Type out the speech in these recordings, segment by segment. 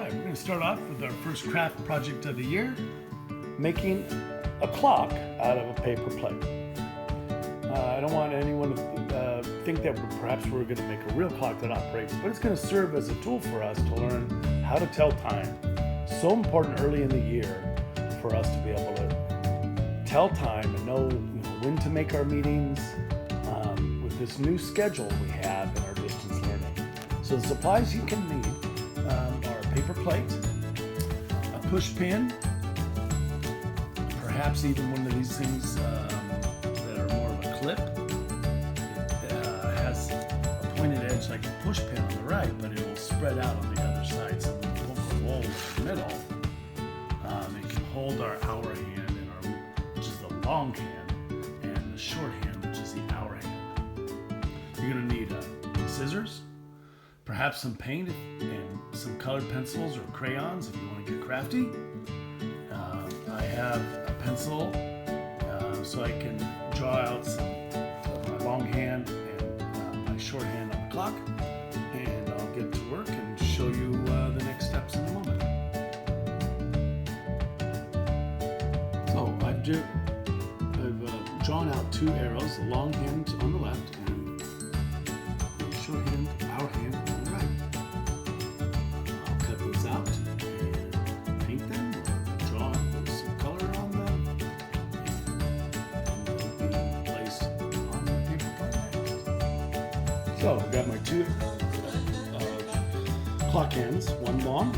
right, we're going to start off with our first craft project of the year, making a clock out of a paper plate. I don't want anyone to think that perhaps we're going to make a real clock that operates, but it's going to serve as a tool for us to learn how to tell time. So important early in the year for us to be able to tell time and know when to make our meetings with this new schedule we have in our distance learning. So the supplies you can need are a paper plate, a push pin, perhaps even one of these things that are more of a clip. It has a pointed edge like a push pin on the right, but it will spread out on the other side, so we poke a hole in the middle. It can hold our hour hand, which is the long hand, and the short hand, which is the hour hand. You're going to need scissors, perhaps some paint and some colored pencils or crayons if you want to get crafty. I have a pencil so I can draw out some of my long hand and my short hand on the clock, and I'll get to work and show you the next steps in a moment. So I've drawn out two arrows, the long hand on the left and the short hand, our hand on the right. I'll cut those out and paint them or draw some color on them, and they'll be placed on the paper plate. So I've got my two clock hands, one long,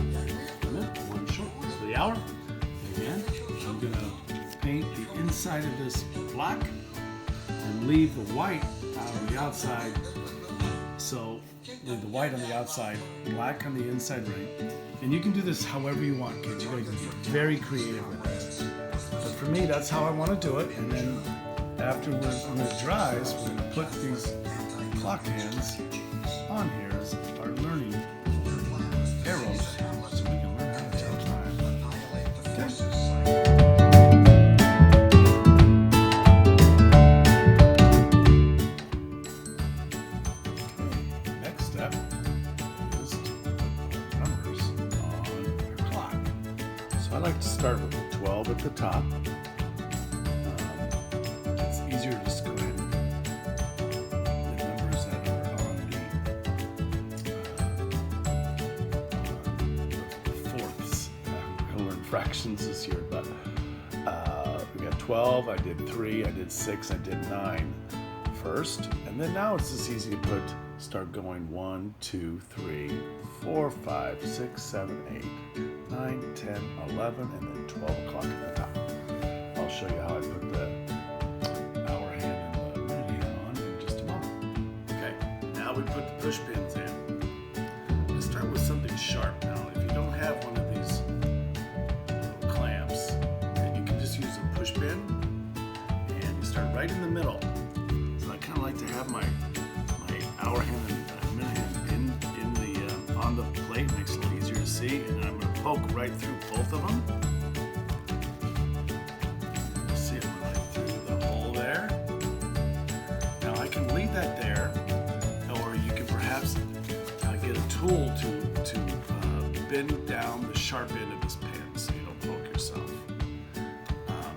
one short. So the hour, and I'm going to paint the inside of this black and leave the white on the outside. So leave the white on the outside, black on the inside ring. And you can do this however you want, kids. You guys can get very creative with this. But for me, that's how I want to do it. And then afterwards, when it dries, we're going to put these clock hands on here as our learning arrows, so we can learn how to tell time. Okay. Next step is to put numbers on your clock. So I like to start with the 12 at the top. It's easier to just go ahead and the numbers that are on the fourths. We're going to learn fractions this year, but we got 12, I did 3, I did 6, I did 9 first, and then now it's just easy to start going 1, 2, 3, 4, 5, 6, 7, 8, 9, 10, 11, and then 12 o'clock at the top. I'll show you how I put the hour hand and the minute hand on in just a moment. Okay, now we put the push pins in. Let's start with something sharp now. If you don't have one of these little clamps, then you can just use a push pin, and you start right in the middle. So I kind of like to have my hour hand and minute hand in the on the plate, makes it a little easier to see, and then I'm going to poke right through both of them. See it right through the hole there. Now I can leave that there, or you can perhaps get a tool to bend down the sharp end of this pen so you don't poke yourself.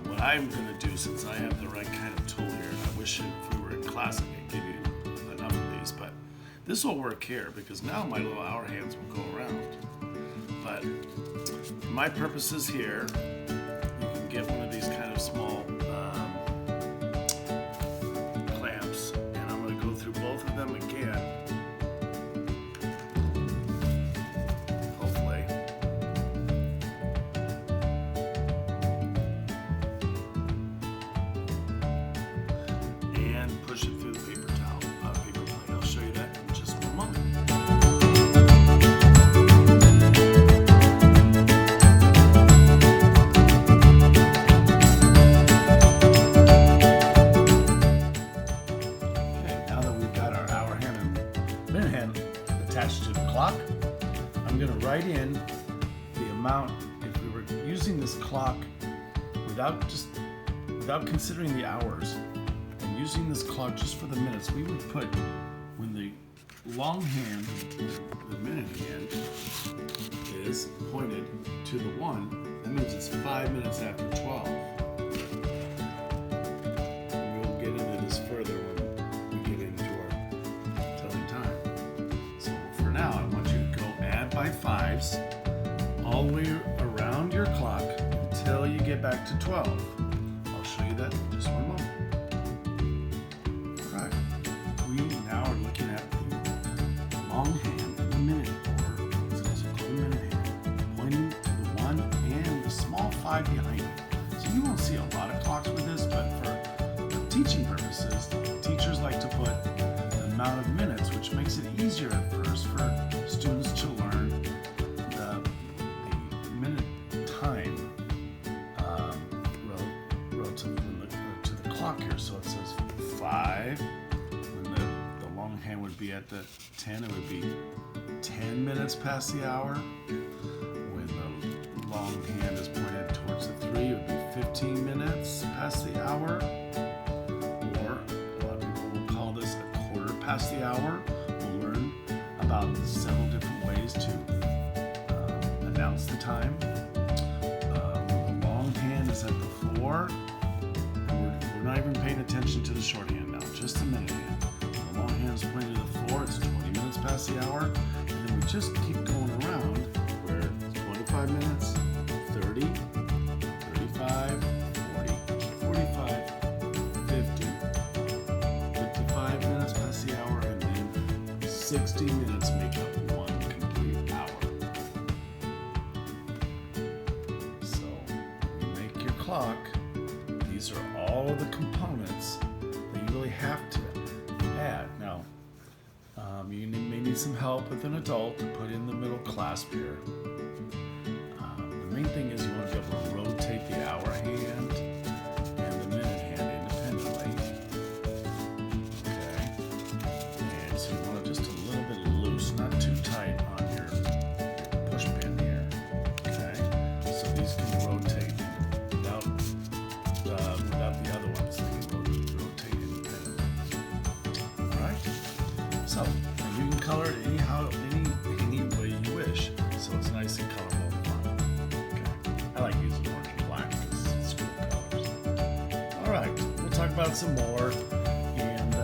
What I'm going to do, since I have the right kind of tool here, and I wish if we were in class I could give you enough of these, but this will work here because now my little hour hands will go around. But for my purposes here, you can get one of these kind of small clamps, and I'm going to go through both of them again. Hopefully. And push it through the paper plate. I'll show you that in just one moment. Okay, now that we've got our hour hand and minute hand attached to the clock, I'm going to write in the amount. If we were using this clock without considering the hours, using this clock just for the minutes, we would put, when the long hand, the minute hand, is to the 1, that means it's 5 minutes after 12. And we'll get into this further when we get into our telling time. So for now, I want you to go add by 5s all the way around your clock until you get back to 12. I'll show you that in just one moment. All right, we now are looking at the long hand and the minute, or it's also called the minute hand, pointing to the 1 and the small 5 behind it. So you won't see a lot of clocks with this, but for teaching purposes, teachers like to put the amount of minutes, which makes it easier at first for students to learn the minute time relative to the clock here. So it says 5. When the long hand would be at the 10, it would be 10 minutes past the hour. When the long hand is pointed towards the 3, it would be 15 minutes past the hour. Or a lot of people will call this a quarter past the hour. We'll learn about several different ways to announce the time. When the long hand is at the 4, and we're not even paying attention to the short hand now, just the minute hand. The long hand is pointing to the 4, it's 20 minutes past the hour, and then we just keep going around where it's 25 minutes, 30, 35, 40, 45, 50, 55 minutes past the hour, and then 60 minutes make up one complete hour. So when you make your clock, these are all of the components that you really have to add. Now, you may need some help with an adult to put in the middle clasp here. The main thing is you want to be able to rotate the hour hand and the minute hand independently. Okay. And so you want it just a little bit loose, not too tight on your push pin here. Okay. So these can rotate without the other ones. They can rotate independently. All right. So you can color it any way you wish. So it's nice and colorful and fun. Okay. I like using orange and black because it's cool colors. All right. We'll talk about some more. And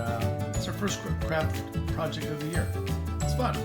it's our first craft project of the year. It's fun.